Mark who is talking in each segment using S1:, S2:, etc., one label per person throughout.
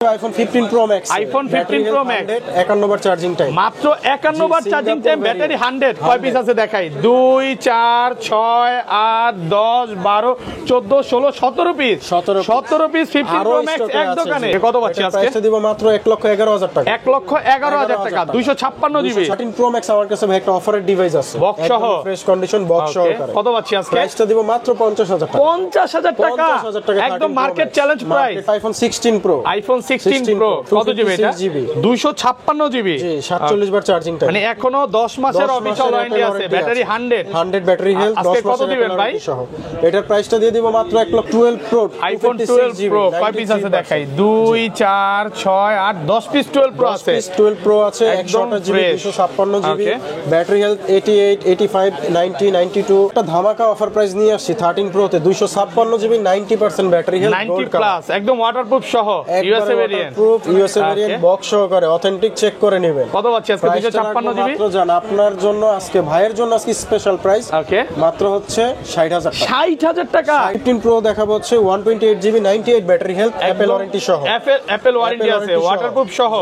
S1: iPhone 15 Pro Max
S2: iPhone 15 Pro Max
S1: 51 বার charging time,
S2: মাত্র 51 বার charging time, battery 100। কয় piece আছে দেখাই? 2 4 6 8 10 12 14 16 17 পিস। 17 পিস 15 Pro Max এক দোকানে। কত পাচ্ছি আজকে?
S1: প্রাইসটা দিব মাত্র 1,11,000 টাকা।
S2: 1,11,000 টাকা 256 জিবি
S1: 13 Pro Max আমার কাছে একটা অফারের ডিভাইস আছে,
S2: বক্স সহ,
S1: ফ্রেশ কন্ডিশন বক্স সহ।
S2: কত পাচ্ছি আজকে?
S1: প্রাইসটা দিব মাত্র 50,000 টাকা।
S2: 50,000 টাকা একদম market challenge price.
S1: iPhone 16 Pro,
S2: iPhone 16 Pro কত জিবি এটা? 256 জিবি,
S1: জি 47 বার চার্জিং টাইম,
S2: মানে এখনো 10 মাসের অফিশিয়াল ওয়ারেন্টি আছে, ব্যাটারি 100
S1: ব্যাটারি হেলথ।
S2: আজকে কত দিবেন ভাই?
S1: এটার প্রাইসটা দিয়ে দিব মাত্র 1,12 Pro,
S2: iPhone 12 Pro কয় পিস আছে দেখাই? 2 4 6 8 10 পিস 12 Pro আছে।
S1: 12 Pro আছে 128 জিবি 256 জিবি, ব্যাটারি হেলথ 88 85 90 92। একটা ধামাকা অফার প্রাইস নিয়ে আসছি 13 Pro তে 256 জিবি 90% ব্যাটারি হেলথ,
S2: 90 প্লাস একদম ওয়াটারপ্রুফ সহ, USA variant,
S1: USA variant box সহকারে অথেন্টিক চেক করে নেবেন।
S2: কত পাচ্ছি আজকে? 256 জিবি
S1: মাত্র জান আপনার জন্য আজকে, ভাইয়ের জন্য আজকে স্পেশাল প্রাইস
S2: ওকে,
S1: মাত্র হচ্ছে 60,000 টাকা।
S2: 60,000 টাকা।
S1: 15 Pro দেখাবো হচ্ছে 128 GB 98 battery health, Apple warranty সহ,
S2: অ্যাপল ওয়ারেন্টি আছে, ওয়াটারপ্রুফ সহ,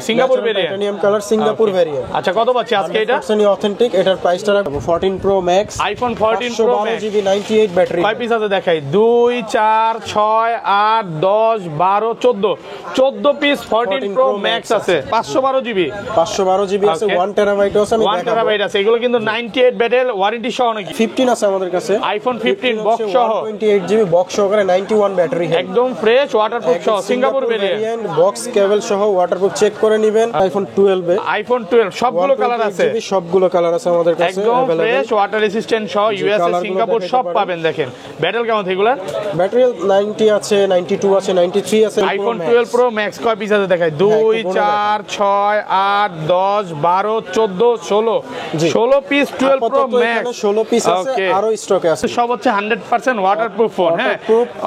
S2: Singapore variant,
S1: titanium colour Singapore variant.
S2: আচ্ছা কত পাচ্ছি আজকে এটা?
S1: অথেন্টিক। এটার প্রাইসটা রাখবো 14 Pro Max,
S2: iPhone 14 Pro Max
S1: GB 98 battery.
S2: কয় পিস আছে দেখাই? 2 4 6 8 10 12 14 পিস 14 Pro Max আছে, 512 জিবি
S1: 512 জিবি আছে, 1 টেরাবাইট আছে, আমি
S2: 1 টেরাবাইট আছে। এগুলো কিন্তু 98 ব্যাটারি ওয়ারেন্টি সহ নাকি?
S1: 15 আছে আমাদের কাছে,
S2: iPhone 15 বক্স সহ
S1: 128 জিবি বক্স সহকারে 91 ব্যাটারি হেলথ,
S2: একদম ফ্রেশ ওয়াটারপ্রুফ সহ, সিঙ্গাপুর ভেরিয়েন্ট,
S1: বক্স কেবল সহ ওয়াটারপ্রুফ চেক করে নেবেন। iPhone 12
S2: iPhone 12 সবগুলো কালার আছে,
S1: সবগুলো কালার আছে আমাদের কাছে,
S2: একদম ফ্রেশ ওয়াটার রেসিস্ট্যান্ট সহ, ইউএসএ সিঙ্গাপুর সব পাবেন। দেখেন ব্যাটারি কেমন এগুলা?
S1: ব্যাটারি 90 আছে, 92 আছে, 93 আছে।
S2: iPhone 12 Pro Max কয় পিস আছে দেখাই? 2 4 6 8 10 12 14 16 পিস 12 Pro Max,
S1: 16 পিস আছে, আরো স্টকে আছে।
S2: সব হচ্ছে 100% ওয়াটারপ্রুফ ফোন। হ্যাঁ,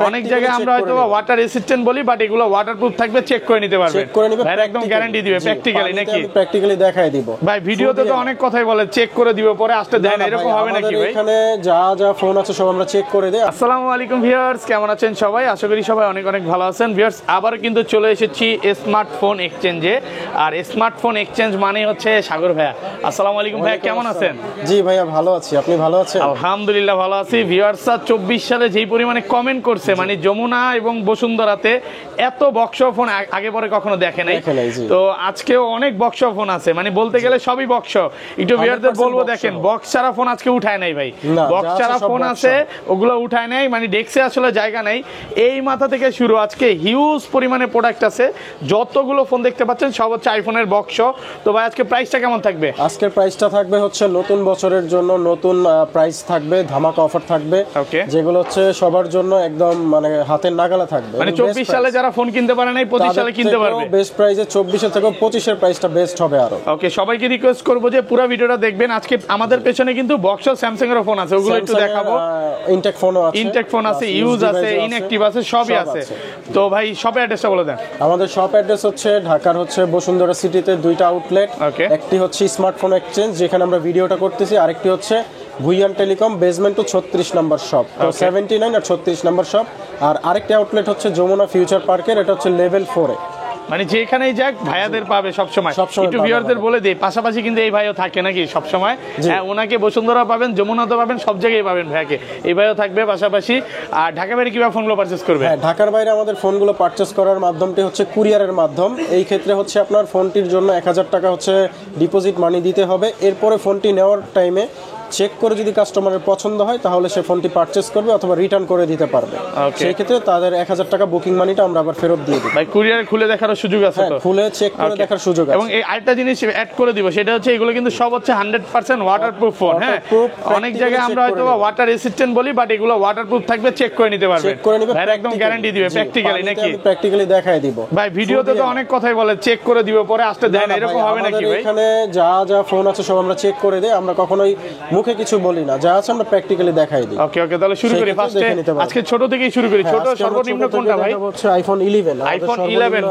S2: অনেক জায়গায় আমরা হয়তো ওয়াটার রেসিস্ট্যান্ট বলি, বাট এগুলো ওয়াটারপ্রুফ থাকবে, চেক করে নিতে পারবেন, ভাই একদম গ্যারান্টি দিবে প্র্যাকটিক্যালি নাকি?
S1: আমি প্র্যাকটিক্যালি দেখাই দিব
S2: ভাই। ভিডিওতে তো অনেক কথাই বলে চেক করে দিব, পরে আসতে দেন, এরকম হবে নাকি ভাই?
S1: এখানে যা যা ফোন আছে সব আমরা চেক করে দেই।
S2: আসসালামু আলাইকুম ভিউয়ার্স, কেমন আছেন সবাই? আশা করি সবাই অনেক অনেক ভালো আছেন। ভিউয়ার্স আবার কিন্তু চলে এসেছি স্মার্টফোন এক্সচেঞ্জে, আর স্মার্টফোন এক্সচেঞ্জ মানে হচ্ছে সাগর ভাইয়া। আসসালামু আলাইকুম ভাইয়া, কেমন আছেন?
S1: জি ভাইয়া ভালো আছি, আপনি ভালো আছেন?
S2: আলহামদুলিল্লাহ ভালো আছি। ভিউয়ার্সরা 24 সালে যেই পরিমাণে কমেন্ট করছে, মানে যমুনা এবং বসুন্ধরাতে এত বক্স ফোন আগে পরে কখনো দেখে নাই। তো আজকেও অনেক বক্স ফোন আছে, মানে বলতে গেলে সবই বক্স। একটু ভিউয়ারদের বলবো দেখেন, বক্স ছাড়া ফোন আজকে উঠায় নাই ভাই, বক্স ছাড়া ফোন আছে ওগুলো উঠায় নাই, মানে ডেস্কে আসলে জায়গা নাই। এই মাথা থেকে শুরু, আজকে হিউজ পরিমাণে প্রোডাক্ট আছে, যতগুলো ফোন দেখতে পাচ্ছেন সব হচ্ছে আইফোনের বক্স। তো ভাই আজকে প্রাইসটা কেমন থাকবে?
S1: আজকের প্রাইসটা থাকবে হচ্ছে নতুন বছরের জন্য নতুন প্রাইস থাকবে, ধামাকা অফার থাকবে, যেগুলো হচ্ছে সবার জন্য একদম মানে হাতের নাগালে থাকবে।
S2: মানে 24 সালে যারা ফোন কিনতে পারে নাই 25 সালে কিনতে পারবে
S1: বেস্ট প্রাইসে। 24 এর থেকে 25 এর প্রাইসটা বেস্ট হবে আরো।
S2: ওকে, সবাইকে রিকোয়েস্ট করব যে পুরো ভিডিওটা দেখবেন। আজকে আমাদের পেছনে কিন্তু বক্স স্যামসাং এর ফোন আছে, ওগুলো একটু দেখাবো।
S1: ইনটেক ফোনও আছে,
S2: ইনটেক ফোন আছে, ইউজ আছে, ইনঅ্যাকটিভ আছে, সবই আছে। তো ভাই শপের অ্যাড্রেসটা বলে দেন।
S1: আমাদের শপ অ্যাড্রেস হচ্ছে ঢাকার হচ্ছে বসুন্ধরা সিটিতে দুইটা আউটলেট, একটি হচ্ছে স্মার্টফোন এক্সচেঞ্জ যেখানে আমরা ভিডিওটা করতেছি, আরেকটি হচ্ছে ভুইয়ান টেলিকম বেসমেন্ট টু 36 নম্বর শপ, 79 আর 36 নম্বর শপ। আর আরেকটি আউটলেট হচ্ছে যমুনা ফিউচার পার্কের, এটা হচ্ছে লেভেল 4 এ।
S2: মানে যেখানেই যাক ভাইয়াদের পাবে সবসময়। একটু ভিউয়ারদের বলে দেই, পাশাপাশি কিন্তু এই ভাইও থাকে নাকি সবসময়? হ্যাঁ, ওনাকে বসুন্ধরা পাবেন, যমুনাতে পাবেন, সব জায়গায় পাবেন ভাইয়াকে। এই ভাইও থাকবে পাশাপাশি। আর ঢাকা বাইরে কিভাবে ফোনগুলো পারচেজ করবে?
S1: হ্যাঁ, ঢাকার বাইরে আমাদের ফোনগুলো পারচেজ করার মাধ্যমটি হচ্ছে কুরিয়ারের মাধ্যম। এই ক্ষেত্রে হচ্ছে আপনার ফোনটির জন্য 1000 টাকা হচ্ছে ডিপোজিট মানি দিতে হবে। এরপরে ফোনটি নেওয়ার টাইমে চেক করে যদি কাস্টমারের পছন্দ হয় তাহলে সে ফোনটি পারচেজ করবে অথবা রিটার্ন করে দিতে পারবে। সেই ক্ষেত্রে তাদের 1000 টাকা বুকিং মানিটা আমরা আবার ফেরত দিয়ে দিই।
S2: ভাই কুরিয়ারে খুলে দেখার সুযোগ আছে তো?
S1: খুলে চেক করে দেখার সুযোগ আছে।
S2: এবং এই আরেকটা জিনিস অ্যাড করে দিব, সেটা হচ্ছে এগুলো কিন্তু সব হচ্ছে 100% ওয়াটারপ্রুফ ফোন। হ্যাঁ, অনেক জায়গায় আমরা হয়তো ওয়াটার রেসিস্ট্যান্ট বলি, বাট এগুলো ওয়াটারপ্রুফ থাকবে, চেক করে নিতে পারবেন, ভাই একদম গ্যারান্টি দিবে প্র্যাকটিক্যালি নাকি?
S1: আমি প্র্যাকটিক্যালি দেখাই দিব
S2: ভাই। ভিডিওতে তো অনেক কথাই বলে চেক করে দিব, পরে আসতে দেন, এরকম হবে নাকি ভাই?
S1: এখানে যা যা ফোন আছে সব আমরা চেক করে দেই, আমরা কখনোই মুখে কিছু বলি না, যা আছে আমরা প্র্যাকটিক্যালি দেখাই দিই।
S2: ওকে ওকে, তাহলে শুরু করি ফার্স্টে। আজকে ছোট থেকেই শুরু করি। ছোট সর্বনিম্ন কোনটা ভাই?
S1: হচ্ছে আইফোন 11।
S2: আইফোন 11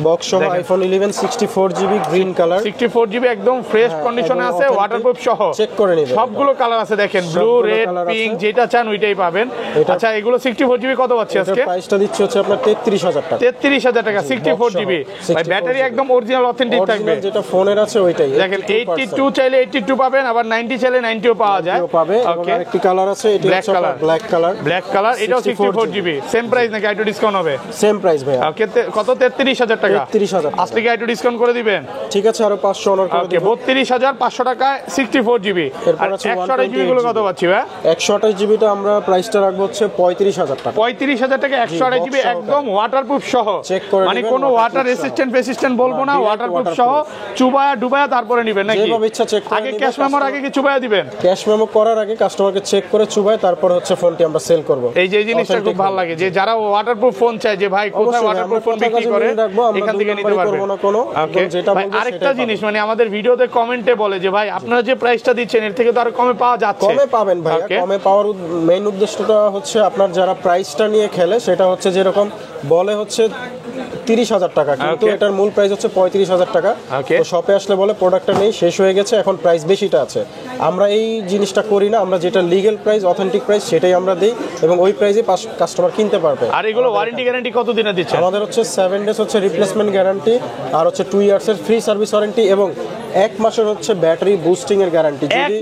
S2: বক্স সহ
S1: iPhone 11 64GB green colour,
S2: 64GB একদম ফ্রেশ কন্ডিশনে আছে, ওয়াটারপ্রুফ সহ।
S1: চেক করে নেবেন,
S2: সবগুলো কালার আছে দেখেন, ব্লু, রেড, পিঙ্ক, যেটা চান ওইটাই পাবেন। আচ্ছা এগুলো 64GB কত পাচ্ছি আজকে?
S1: প্রাইসটা দিচ্ছি হচ্ছে আপনার 33000 টাকা।
S2: 33000 টাকা 64GB। ভাই ব্যাটারি একদম অরিজিনাল অথেন্টিক থাকবে,
S1: যেটা ফোনের আছে ওইটাই।
S2: দেখেন 82 চাইলে 82 পাবেন, আবার 90 চাইলে 90ও পাওয়া যায়।
S1: ওকে, আরেকটি কালার আছে, এটা হচ্ছে ব্ল্যাক কালার,
S2: এটাও 64GB। সেম প্রাইস নাকি একটু ডিসকাউন্ট হবে?
S1: সেম প্রাইস ভাই।
S2: ওকে, কত? 33000 টাকা।
S1: 33000
S2: আজকে কি একটু ডিসকাউন্ট করে দিবেন?
S1: ঠিক আছে, আরো 500 অনার করে
S2: দিব। 32500 টাকায় 64GB। আর 128GB গুলো কত পাচ্ছি ভাই?
S1: 128GB টা আমরা প্রাইসটা রাখবো হচ্ছে 35000 টাকা।
S2: 35000 টাকা 128GB একদম ওয়াটারপ্রুফ সহ। মানে কোনো ওয়াটার রেসিস্ট্যান্ট বলবো না, ওয়াটারপ্রুফ সহ। চুবায়া ডুবায়া তারপরে নেবেন নাকি?
S1: যেভাবে ইচ্ছা চেক করে।
S2: আগে ক্যাশ মেমোর আগে কি চুবায়া দিবেন?
S1: ক্যাশ মেমো করার আগে কাস্টমারকে চেক করে চুবায় তারপর হচ্ছে ফোনটি আমরা সেল করব।
S2: এই যে জিনিসটা খুব ভালো লাগে, যে যারা ওয়াটারপ্রুফ ফোন চায়, যে ভাই কোথায় ওয়াটারপ্রুফ ফোন বিক্রি করে এখান থেকে নিতে পারবেন। ওকে, ভাই আরেকটা জিনিস, মানে আমাদের ভিডিওতে কমেন্টে বলে যে ভাই আপনারা যে প্রাইসটা দিচ্ছেন এর থেকে তো আরো কমে পাওয়া যাচ্ছে।
S1: কমে পাবেন ভাই, কমে পাওয়ার মেইন উদ্দেশ্যটা হচ্ছে আপনার যারা প্রাইসটা নিয়ে খেলে সেটা হচ্ছে যেরকম বলে হচ্ছে 30000 টাকা, কিন্তু এটার মূল প্রাইস হচ্ছে 35000 টাকা। তো শপে আসলে বলে প্রোডাক্টটা নেই, শেষ হয়ে গেছে, এখন প্রাইস বেশিটা আছে। আমরা এই জিনিসটা করি না, আমরা যেটা লিগ্যাল প্রাইস, অথেন্টিক প্রাইস সেটাই আমরা দিই এবং ওই প্রাইসে কাস্টমার কিনতে পারবে।
S2: আর এগুলো ওয়ারেন্টি গ্যারান্টি কত দিনের দিচ্ছেন?
S1: আমাদের হচ্ছে 7 ডেজ হচ্ছে রিপ্লেসমেন্ট গ্যারান্টি, আর হচ্ছে 2 ইয়ার্সের ফ্রি সার্ভিস ওয়ারেন্টি এবং 1 মাসের হচ্ছে ব্যাটারি বুস্টিং এর গ্যারান্টি। যদি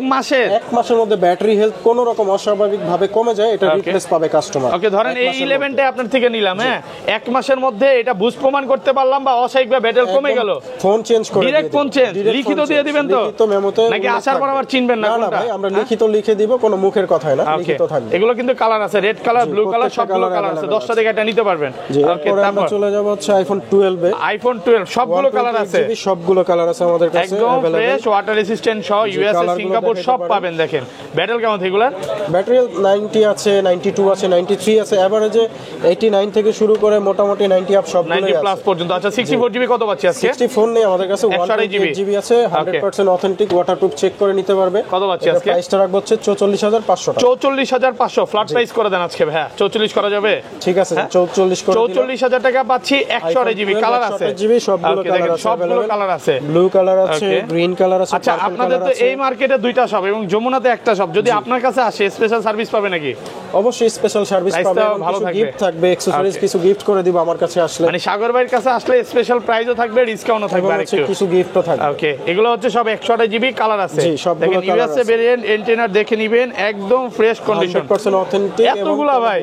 S1: 1 মাসের মধ্যে ব্যাটারি হেলথ কোনো রকম অস্বাভাবিক ভাবে কমে যায়, এটা রিপ্লেস পাবে কাস্টমার।
S2: ওকে, ধরেন এই 11টা আপনার থেকে নিলাম, হ্যাঁ 1 মাসের মধ্যে এটা বুস্ট প্রমাণ করতে পারলাম বা অস্বাভাবিক বা ব্যাটারি কমে গেল,
S1: ফোন চেঞ্জ করে
S2: ডাইরেক্ট ফোন চেঞ্জ, লিখিত দিয়ে দিবেন তো?
S1: লিখিত মেমোতে
S2: নাকি আসার পর আবার চিনবেন না?
S1: না ভাই, আমরা লিখিত লিখে দিব, কোনো মুখের কথাই না, লিখিত থাকবে।
S2: এগুলো কিন্তু কালার আছে, রেড কালার, ব্লু কালার, সবগুলো কালার আছে, 10টা থেকে এটা নিতে পারবেন।
S1: ওকে, তারপর চলে যাব হচ্ছে আইফোন 12 এ।
S2: আইফোন 12 সবগুলো কালার আছে,
S1: সবগুলো কালার আছে আমাদের কাছে
S2: একদম ফ্রেশ, ওয়াটার রেসিস্ট্যান্ট সহ, ইউএসএ, সিঙ্গাপুর সব পাবেন। দেখেন ব্যাটারি কেমন এগুলার?
S1: ব্যাটারি 90 আছে, 92 আছে, 93 আছে, এভারেজে 89 থেকে শুরু করে মোটামুটি 90 আপ সবগুলোই আছে,
S2: 90 প্লাস পর্যন্ত। আচ্ছা 64GB কত পাচ্ছি আজকে?
S1: 64 নেই আমাদের কাছে, 128GB আছে, 100% অথেন্টিক, ওয়াটারপ্রুফ, চেক করে নিতে পারবে।
S2: কত পাচ্ছি আজকে?
S1: প্রাইসটা রাখবো হচ্ছে 44500 টাকা।
S2: 44500 ফ্ল্যাট প্রাইস করে দেন আজকে ভাই। 44 করা যাবে?
S1: ঠিক আছে, 44 করে দিলাম।
S2: 44000 টাকা পাচ্ছি, 128GB কালার আছে,
S1: 128GB সবগুলো কালার আছে,
S2: সবগুলো কালার আছে,
S1: ব্লু কালার আছে, গ্রিন কালার আছে।
S2: আচ্ছা আপনাদের তো এই মার্কেটে দুইটা শপ এবং যমুনাতে একটা শপ, যদি আপনার কাছে আসে স্পেশাল সার্ভিস পাবে নাকি?
S1: অবশ্যই স্পেশাল সার্ভিস পাবে,
S2: ভালো থাকবে,
S1: গিফট থাকবে, অ্যাকসেসরিজ কিছু গিফট করে দিব আমার কাছে আসলে।
S2: মানে সাগর ভাইয়ের কাছে আসলে স্পেশাল প্রাইসও থাকবে, ডিসকাউন্টও থাকবে, আর
S1: কিছু গিফটও থাকবে।
S2: ওকে, এগুলো হচ্ছে সব 128GB কালার আছে।
S1: জি, সবগুলো কালার আছে।
S2: ইউএসএ ভেরিয়েন্ট এন্টেনার দেখে নেবেন, একদম ফ্রেশ কন্ডিশন,
S1: 100% অথেন্টিক।
S2: এতগুলা ভাই,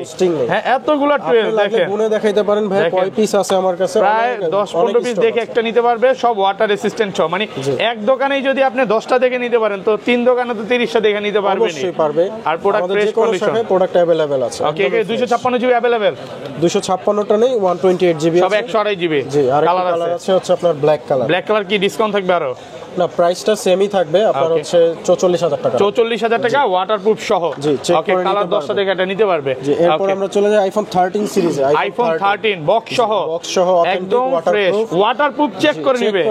S2: হ্যাঁ এতগুলা 12 দেখেন,
S1: গুনে দেখাইতে পারেন ভাই কয় পিস আছে আমার কাছে,
S2: প্রায় 10-15 পিস দেখে একটা নিতে পারবে, সব ওয়াটার রেসিস্ট্যান্ট সব। মানে এক দোকানেই যদি আপনি 10টা দেখে নিতে পারেন, তো 3 দোকানে তো 30টা দেখে নিতে পারবেন।
S1: অবশ্যই পারবে।
S2: আর product fresh condition,
S1: product available আছে।
S2: ওকে, 256GB अवेलेबल,
S1: 256টা নেই, 128GB
S2: সব 128GB।
S1: জি, আর
S2: কালার
S1: আছে হচ্ছে আপনার ব্ল্যাক কালার।
S2: ব্ল্যাক কালার কি ডিসকাউন্ট থাকবে আরো?
S1: না, প্রাইসটা সেমই থাকবে, আপনার হচ্ছে 44000 টাকা।
S2: 44000 টাকা ওয়াটারপ্রুফ সহ।
S1: জি, চেক
S2: ওকে,
S1: করে
S2: কালার 10টা দেখে এটা নিতে পারবে।
S1: জি, এরপর আমরা চলে যাই আইফোন 13 সিরিজে।
S2: আইফোন 13 বক্স সহ
S1: একদম
S2: ফ্রেশ, ওয়াটারপ্রুফ, চেক করে নেবে,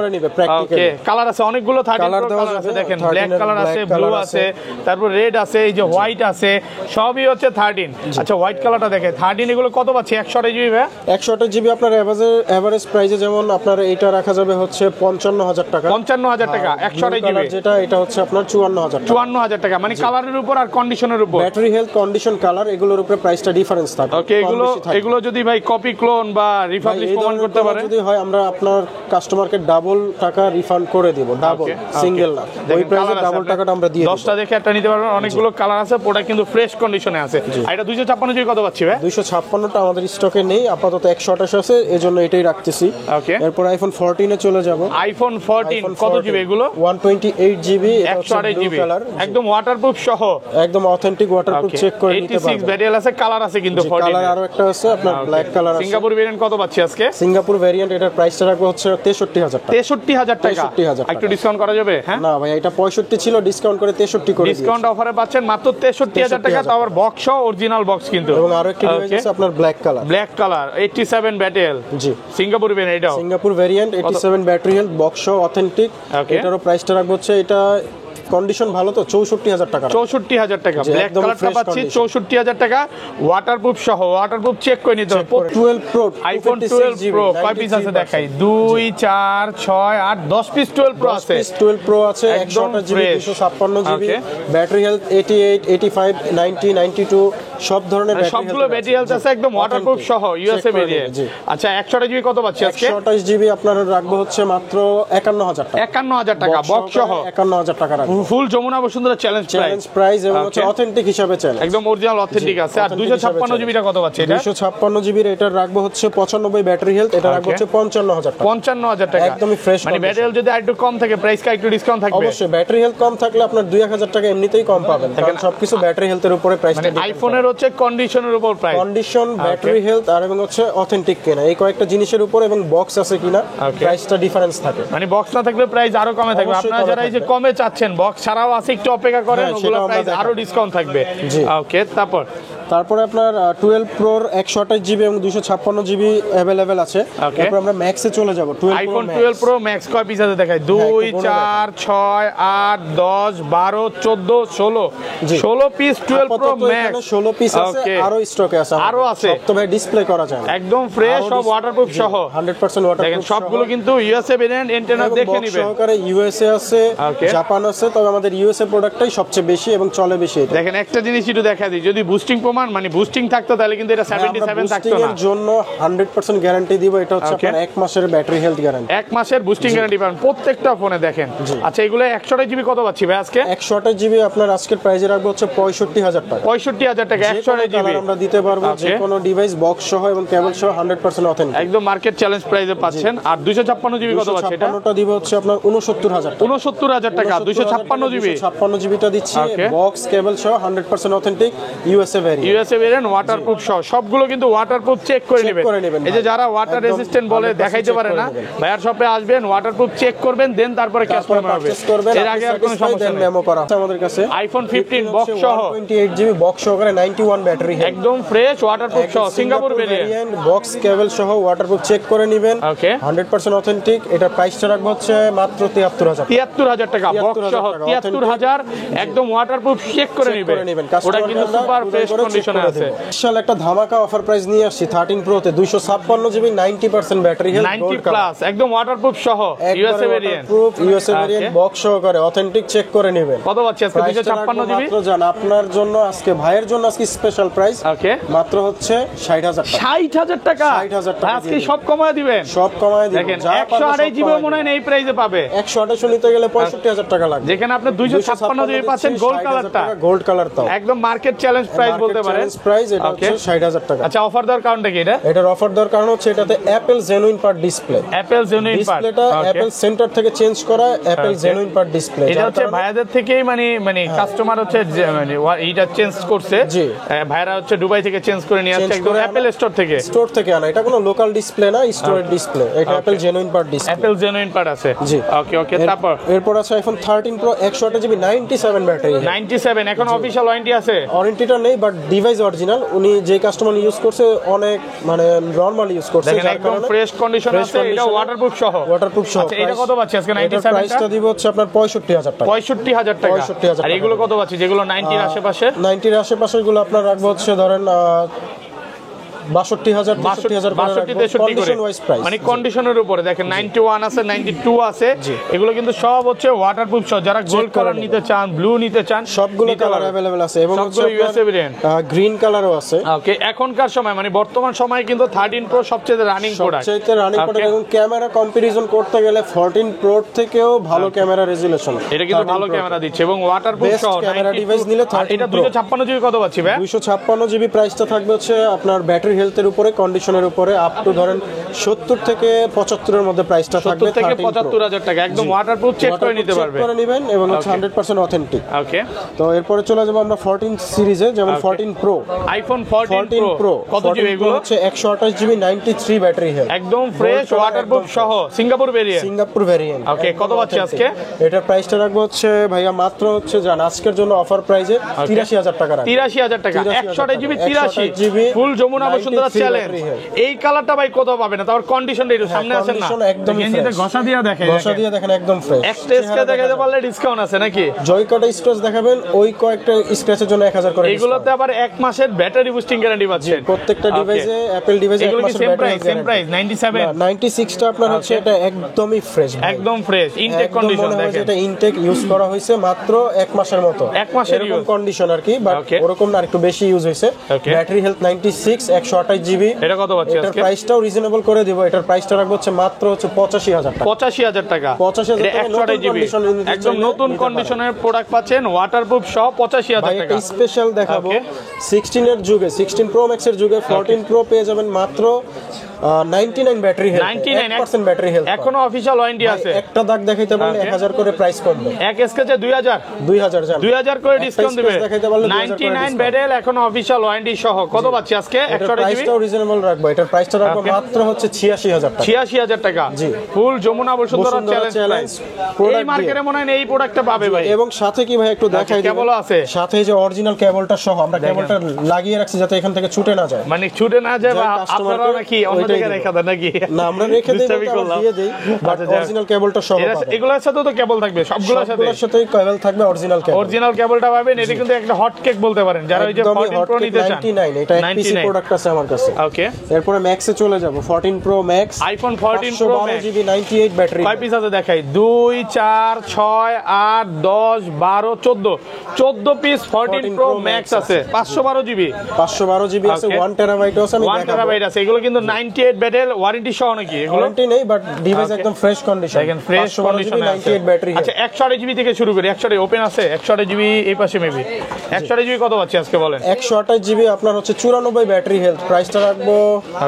S2: ওকে। কালার আছে অনেকগুলো, 13 কালার আছে, দেখেন ব্ল্যাক কালার আছে, ব্লু আছে, তারপর রেড আছে, এই যে হোয়াইট আছে, সবই হচ্ছে 13। আচ্ছা হোয়াইট কালারটা দেখে 13, এগুলো কত পাচ্ছি? 128GB ভাই।
S1: 128GB আপনার এভারেজ প্রাইসে, যেমন আপনার এইটা রাখা যাবে হচ্ছে 55000 টাকা।
S2: 55000 টাকা 128GB,
S1: যেটা এটা হচ্ছে আপনার
S2: 54000 টাকা। মানে কালারের উপর আর কন্ডিশনের উপর,
S1: ব্যাটারি হেলথ, কন্ডিশন, কালার, এগুলোর উপরে প্রাইসটা ডিফারেন্স থাকে।
S2: ওকে, এগুলো যদি ভাই কপি, ক্লোন বা রিফাবলিশ প্রমাণ করতে পারে,
S1: যদি হয় আমরা আপনার কাস্টমারকে ডাবল টাকা রিফান্ড করে দিব, ডাবল, সিঙ্গেল না, ওই প্রাইসে ডাবল টাকাটা আমরা দিয়ে দেব।
S2: 10টা দেখে একটা নিতে পারবেন, অনেকগুলো কালার আছে, প্রোডাক্ট কিন্তু ফ্রেশ কন্ডিশনে আছে। আর এটা 256GB কত পাচ্ছি ভাই?
S1: 256টা আমাদের স্টকে নেই আপাতত, 128 আছে, এজন্য এটাই রাখতেছি।
S2: ওকে,
S1: এরপর আইফোন 14 এ চলে যাব।
S2: আইফোন 14 কত জিবি এগুলো?
S1: 128GB,
S2: 128GB একদম ওয়াটারপ্রুফ সহ,
S1: একদম অথেন্টিক, ওয়াটারপ্রুফ, চেক করে নিতে পারবেন।
S2: 86 ব্যাটারি আছে, কালার আছে কিন্তু 14
S1: কালার আরো একটা আছে আপনার ব্ল্যাক কালার আছে।
S2: সিঙ্গাপুর ভেরিয়েন্ট কত পাচ্ছি আজকে?
S1: সিঙ্গাপুর ভেরিয়েন্ট এটার প্রাইসটা রাখবো হচ্ছে 63000 টাকা।
S2: 63000 টাকা, একটু ডিসকাউন্ট করা যাবে? হ্যাঁ,
S1: না ভাই, এটা 65 ছিল, ডিসকাউন্ট করে 63 করে দিয়েছি।
S2: ডিসকাউন্ট অফারে পাচ্ছেন মাত্র 63000 টাকা, তাও আবার বক্স সহ, অরিজিনাল বক্স কিন্তু।
S1: এবং আরো একটা ডিভাইস আছে আপনার ব্ল্যাক কালার 87 ব্যাটারি। জি,
S2: সিঙ্গাপুর ভেরিয়েন্ট, এটাও
S1: Singapore variant, 87 battery health, box সহ, অথেন্টিক। এটারও প্রাইসটা রাখবো হচ্ছে এটা কন্ডিশন ভালো তো 64000 টাকা।
S2: 64000 টাকা ব্ল্যাক কালারটা পাচ্ছি 64000 টাকা, ওয়াটারপ্রুফ সহ, ওয়াটারপ্রুফ চেক করে নিতে হবে।
S1: 12 প্রো
S2: আইফোন 12 প্রো কয় পিস আছে দেখাই, 2 4 6 8 10 পিস 12 প্রো আছে।
S1: 12 প্রো আছে 128 জিবি 256 জিবি, ব্যাটারি হেলথ 88 85 90 92 সব ধরনের ব্যাটারি হেলথ,
S2: সবগুলো ব্যাটারি হেলথ আছে একদম ওয়াটারপ্রুফ সহ ইউএসএ ভেরিয়েন্ট। আচ্ছা 128 জিবি কত পাচ্ছি আজকে?
S1: 128 জিবি আপনারা রাখবো হচ্ছে মাত্র 51000 টাকা।
S2: 51000 টাকা বক্স সহ
S1: 51000 টাকা রাখবো।
S2: ফুল যমুনা বসুন্ধরা চ্যালেঞ্জ
S1: প্রাইস এবং হচ্ছে অথেন্টিক হিসাবে চ্যালেঞ্জ,
S2: একদম অরিজিনাল অথেন্টিক আছে। আর 256 জিবিটা কত পাচ্ছি এটা?
S1: 256 জিবির এটা রাখবো হচ্ছে 95 ব্যাটারি হেলথ, এটা রাখবো হচ্ছে 55000 টাকা।
S2: 55000 টাকা
S1: একদমই ফ্রেশ।
S2: মানে ব্যাটারি হেলথ যদি একটু কম থাকে প্রাইস কা একটু ডিসকাউন্ট থাকবে?
S1: অবশ্যই ব্যাটারি হেলথ কম থাকলে আপনার 2000 টাকা এমনিতেই কম পাবেন, কারণ সবকিছু ব্যাটারি হেলথের উপরে প্রাইসটা।
S2: মানে আইফোনের হচ্ছে কন্ডিশনের উপর প্রাইস,
S1: কন্ডিশন, ব্যাটারি হেলথ আর এবং হচ্ছে অথেন্টিক কিনা, এই কয়েকটা জিনিসের উপর এবং বক্স আছে কিনা প্রাইসটা ডিফারেন্স থাকে।
S2: মানে বক্স না থাকলে প্রাইস আরো কমে থাকবে। আপনারা যারা এই যে কমে চাচ্ছেন বক্স ছাড়াও আছে একটু অপেক্ষা করেন, ওগুলো প্রাইস আরো ডিসকাউন্ট থাকবে। ওকে তারপরে
S1: আপনার 12 প্রোর 128 জিবি এবং 256 জিবি अवेलेबल আছে। তারপর আমরা ম্যাক্সে চলে যাব।
S2: আইফোন 12 প্রো ম্যাক্স কয় পিস আছে দেখাই, 2 4 6 8 10 12 14 16 16 পিস 12 প্রো ম্যাক্স,
S1: 16 পিস আছে, আরো স্টকে আছে,
S2: আরো আছে।
S1: সব তো ভাই ডিসপ্লে করা যায় না,
S2: একদম ফ্রেশ সব ওয়াটারপ্রুফ সহ
S1: 100% ওয়াটারপ্রুফ।
S2: দেখেন সবগুলো কিন্তু ইউএসএ ভেরিয়েন্ট, এন্টেনা দেখে নেবেন।
S1: সহকারে ইউএসএ আছে, জাপান আছে, তবে আমাদের ইউএসএ প্রোডাক্টটাই সবচেয়ে বেশি এবং চলে বেশি।
S2: দেখেন একটা জিনিস একটু দেখা দিই, যদি বুস্টিং প্রমাণ মানে বুস্টিং থাকতো তাহলে কিন্তু এটা 77 থাকতো না।
S1: এর জন্য 100% গ্যারান্টি দিব, এটা হচ্ছে আপনার 1 মাসের ব্যাটারি হেলথ গ্যারান্টি,
S2: 1 মাসের বুস্টিং গ্যারান্টি পাবেন প্রত্যেকটা ফোনে। দেখেন আচ্ছা এগুলো 128 জিবি কত পাচ্ছি ভাই আজকে?
S1: 128 জিবি আপনার আজকের প্রাইসে রাখবো হচ্ছে 65000 টাকা।
S2: 65000 টাকা 128 জিবি
S1: আমরা দিতে পারবো, যে কোনো ডিভাইস বক্স সহ এবং কেবল সহ 100% অথেন্টিক,
S2: একদম মার্কেট চ্যালেঞ্জ প্রাইসে পাচ্ছেন। আর 256 জিবি কত পাচ্ছি এটা?
S1: 256টা দিব হচ্ছে আপনার 69000 টাকা।
S2: 69000 টাকা 256 জিবি।
S1: 256 জিবিটা দিচ্ছি বক্স কেবল সহ 100% authentic USA variant.
S2: USA variant waterproof সহ সবগুলো কিন্তু ওয়াটারপ্রুফ চেক করে নেবেন। এই যে যারা ওয়াটার রেজিস্ট্যান্ট বলে দেখাইতে পারে না, ভাইয়ার শপে আসবেন, ওয়াটারপ্রুফ চেক করবেন, দেন তারপরে ক্যাশ করবেন। এর আগে আর কোনো সমস্যা নেই।
S1: মেমো করা আছে আমাদের কাছে।
S2: আইফোন 15 বক্স সহ
S1: 128 জিবি বক্স সহকারে 91 ব্যাটারি হেলথ,
S2: একদম ফ্রেশ ওয়াটারপ্রুফ সহ সিঙ্গাপুর ভেরিয়েন্ট,
S1: বক্স কেবল সহ ওয়াটারপ্রুফ চেক করে নেবেন, 100% অথেন্টিক। এটা প্রাইসটা রাখবো হচ্ছে মাত্র 73000
S2: টাকা বক্স সহ 73000 একদম ওয়াটারপ্রুফ চেক করে নেবেন। ওটা কিন্তু সুপার ফ্রেশ কন্ডিশনে আছে।
S1: বিশাল একটা ধামাকা অফার প্রাইস নিয়ে আসছি 13 প্রো তে 256 জিবি 90% ব্যাটারি হেলথ
S2: 90 প্লাস একদম ওয়াটারপ্রুফ সহ USA variant,
S1: USA variant box সহকারে অথেন্টিক চেক করে নেবেন।
S2: কত পাচ্ছি আজকে? 256 জিবি
S1: মাত্র জান আপনার জন্য আজকে ভাইয়ের জন্য আজকে স্পেশাল প্রাইস মাত্র হচ্ছে 60000 টাকা।
S2: 60000 টাকা আজকে সব কমায় দিবেন,
S1: সব কমায় দিবেন।
S2: দেখেন 128 জিবি মনে হয় এই প্রাইসে পাবে।
S1: 128 নিতে গেলে 65000 টাকা লাগবে,
S2: যেখানে আপনি 256 জিবি পাচ্ছেন গোল্ড কালারটা,
S1: গোল্ড কালারটাও
S2: একদম মার্কেট চ্যালেঞ্জ প্রাইস বলতে পারেন।
S1: প্রাইস এটা হচ্ছে 60000 টাকা।
S2: আচ্ছা অফার দেওয়ার কারণটা কি?
S1: এটার অফার দেওয়ার কারণ হচ্ছে এটাতে Apple genuine part display,
S2: Apple genuine part
S1: ডিসপ্লেটা অ্যাপল সেন্টার থেকে চেঞ্জ করা অ্যাপল জেনুইন পার্ট ডিসপ্লে।
S2: এটা হচ্ছে ভাইয়াদের থেকেই মানে কাস্টমার হচ্ছে মানে এইটা চেঞ্জ করছে, ভাইরা হচ্ছে দুবাই থেকে চেঞ্জ করে নিয়ে আসছে একদম অ্যাপল স্টোর থেকে আনা। এটা কোনো লোকাল ডিসপ্লে না, স্টোরের ডিসপ্লে। এটা Apple genuine part display, Apple genuine part আছে। জি ওকে
S1: এরপর আছে আইফোন 13 প্রো 128 জিবি 97 ব্যাটারি
S2: 97 এখন অফিশিয়াল ওয়ারেন্টি আছে?
S1: ওয়ারেন্টিটা নেই, বাট ডিভাইস অরিজিনাল। উনি যে কাস্টমার ইউজ করছে অনেক মানে নরমাল ইউজ করছে,
S2: একদম ফ্রেশ কন্ডিশন আছে। এটা ওয়াটারপ্রুফ সহ
S1: আচ্ছা
S2: এটা কত পাচ্ছি আজকে? 97
S1: প্রাইসটা দিব হচ্ছে আপনার 65000 টাকা।
S2: 65000 টাকা। আর এগুলো কত পাচ্ছি যেগুলো 90 এর আশেপাশে?
S1: 90 এর আশেপাশে গুলো আপনার রাখবো হচ্ছে ধরেন 62000
S2: মানে কন্ডিশনের উপরে। দেখেন 91 আছে, 92 আছে, এগুলো কিন্তু সব হচ্ছে ওয়াটারপ্রুফ সহ। যারা গোল্ড কালার নিতে চান, ব্লু নিতে চান,
S1: সবগুলো কালার अवेलेबल আছে এবং
S2: সবগুলো ইউএসএ ভেরিয়েন্ট,
S1: গ্রিন কালারও আছে।
S2: ওকে এখনকার সময় মানে বর্তমান সময়ে কিন্তু 13 প্রো সবচেয়ে রানিং প্রোডাক্ট,
S1: এবং ক্যামেরা কম্পারিজন করতে গেলে 14 প্রো থেকেও ভালো ক্যামেরা রেজোলিউশন।
S2: এটা কিন্তু ভালো ক্যামেরা দিচ্ছে এবং ওয়াটারপ্রুফ সহ
S1: ক্যামেরা ডিভাইস নিলে 13 প্রো।
S2: 256 জিবি কত পাচ্ছি ভাই?
S1: 256 জিবি প্রাইসটা থাকবে হচ্ছে আপনার ব্যাটারি হেলথের উপরে, কন্ডিশনের উপরে আপ টু ধরেন 70 থেকে 75 এর মধ্যে প্রাইসটা থাকবে।
S2: 70 থেকে 75000 টাকা একদম ওয়াটারপ্রুফ চেক করে নিতে পারবেন,
S1: চেক করে নেবেন এবং 100% অথেন্টিক।
S2: ওকে
S1: তো এরপরে চলে যাব আমরা 14 সিরিজে, যেমন 14 প্রো,
S2: আইফোন 14 প্রো কত জিবি? এগুলো
S1: হচ্ছে 128 জিবি 93 ব্যাটারি হেলথ,
S2: একদম ফ্রেশ ওয়াটারপ্রুফ সহ সিঙ্গাপুর ভেরিয়েন্ট। ওকে কত পাচ্ছি আজকে?
S1: এটার প্রাইসটা রাখবো হচ্ছে ভাইয়া মাত্র হচ্ছে জান আজকের জন্য অফার প্রাইসে 83000 টাকা রাখবো।
S2: 83000 টাকা 128 জিবি 83 ফুল যমুনা বসুন্ধরা চ্যালেঞ্জ, এই কালারটা ভাই কোথাও পাবে না, তারপর কন্ডিশনটা একটু সামনে আসেন না,
S1: একদম
S2: গেঞ্জিতে ঘষা দিয়া দেখেন,
S1: ঘষা দিয়ে দেখেন একদম ফ্রেশ।
S2: একটা স্ক্র্যাচ দেখাতে পারলে ডিসকাউন্ট আছে নাকি?
S1: জয় কটা স্ক্র্যাচ দেখাবেন, ওই কয়েকটা স্ক্র্যাচের জন্য 1000 করে।
S2: এগুলোতে আবার 1 মাসের ব্যাটারি বুস্টিং গ্যারান্টি পাচ্ছেন
S1: প্রত্যেকটা ডিভাইসে, অ্যাপল ডিভাইসে 1 মাসের ব্যাটারি
S2: সেম প্রাইস 97
S1: 96 টা আপনার হচ্ছে এটা একদমই ফ্রেশ,
S2: একদম ফ্রেশ ইনটেক কন্ডিশন দেখেন,
S1: এটা ইনটেক ইউজ করা হয়েছে মাত্র 1 মাসের মতো,
S2: 1 মাসের
S1: এরকম কন্ডিশন আর কি, বাট ওরকম না, একটু বেশি ইউজ হয়েছে। Battery health 96, 128 GB.
S2: এটা কত পাচ্ছি আজকে?
S1: এটার প্রাইসটাও রিজনেবল করে দিব, এটার প্রাইসটা রাখবো হচ্ছে মাত্র হচ্ছে 85000 টাকা।
S2: 85000 টাকা,
S1: 85000 টাকা
S2: 128 জিবি একদম নতুন কন্ডিশনের প্রোডাক্ট পাচ্ছেন, ওয়াটারপ্রুফ সহ 85000 টাকা।
S1: স্পেশাল দেখাবো 16 এর যুগে, 16 প্রো ম্যাক্স এর যুগে 14 প্রো পেয়ে যাবেন মাত্র 99 ব্যাটারি হেলথ, 100% ব্যাটারি হেলথ।
S2: এখনো অফিশিয়াল ওয়ারেন্টি আছে,
S1: একটা দাগ দেখাইতে পারলে 1000 করে প্রাইস কমবে,
S2: এক স্কেচে 2000
S1: জান
S2: 2000 করে ডিসকাউন্ট দিবে,
S1: দেখাইতে পারলে
S2: 99 ব্যাটেল এখনো অফিশিয়াল ওয়ারেন্টি সহ। কত পাচ্ছি আজকে? 128 জিবি,
S1: প্রাইসটাও রিজনেবল রাখবো, এটার প্রাইসটা রাখবো মাত্র হচ্ছে 86000 টাকা।
S2: 86000 টাকা
S1: জি,
S2: ফুল যমুনা বসুন্ধরা চ্যালেঞ্জ। এই মার্কেটে মনে হয় এই প্রোডাক্টটা পাবে ভাই।
S1: এবং সাথে কি ভাই একটু দেখাই দিই,
S2: কেবল আছে
S1: সাথে এই যে অরিজিনাল কেবলটা সহ আমরা কেবলটা লাগিয়ে রাখছি যাতে এখান থেকে ছুটে না যায়,
S2: মানে ছুটে না যায়, বা আপনারা নাকি অন্য জায়গায় রেখে দেন নাকি?
S1: না, আমরা রেখে দেই, দিয়ে দেই, বাট অরিজিনাল কেবলটা সহ পাবেন।
S2: এগুলোর সাথে তো কেবল থাকবে, সবগুলোর
S1: সাথেই কেবল থাকবে, অরিজিনাল কেবল,
S2: অরিজিনাল কেবলটা পাবেন। এটা কিন্তু একটা হট কেক বলতে পারেন যারা ওই যে 14 প্রো নিতে চান।
S1: 99, এটা পিসি প্রোডাক্ট আছে আমার কাছে।
S2: ওকে,
S1: এরপরে ম্যাক্সে চলে যাব, 14 pro max,
S2: iPhone 14 pro max,
S1: GB 98 battery.
S2: কয় পিস আছে দেখাই? 2 4 6 8 10 12 14 পিস 14 প্রো ম্যাক্স আছে, 512 জিবি,
S1: 512 জিবি আছে, 1 টেরাবাইট আছে, আমি
S2: 1 টেরাবাইট আছে। এগুলো কিন্তু 98 ব্যাটেল ওয়ারেন্টি সহ নাকি? এগুলো
S1: ওয়ারেন্টি নেই, বাট ডিভাইস একদম ফ্রেশ কন্ডিশন,
S2: দেখেন ফ্রেশ কন্ডিশন,
S1: 98 ব্যাটারি।
S2: আচ্ছা 128 জিবি থেকে শুরু করি, 128 ওপেন আছে, 128 জিবি এই পাশে মেবি, 128 জিবি কত পাচ্ছি আজকে বলেন?
S1: 128 জিবি আপনার হচ্ছে 94 ব্যাটারি হেলথ, প্রাইসটা রাখবো,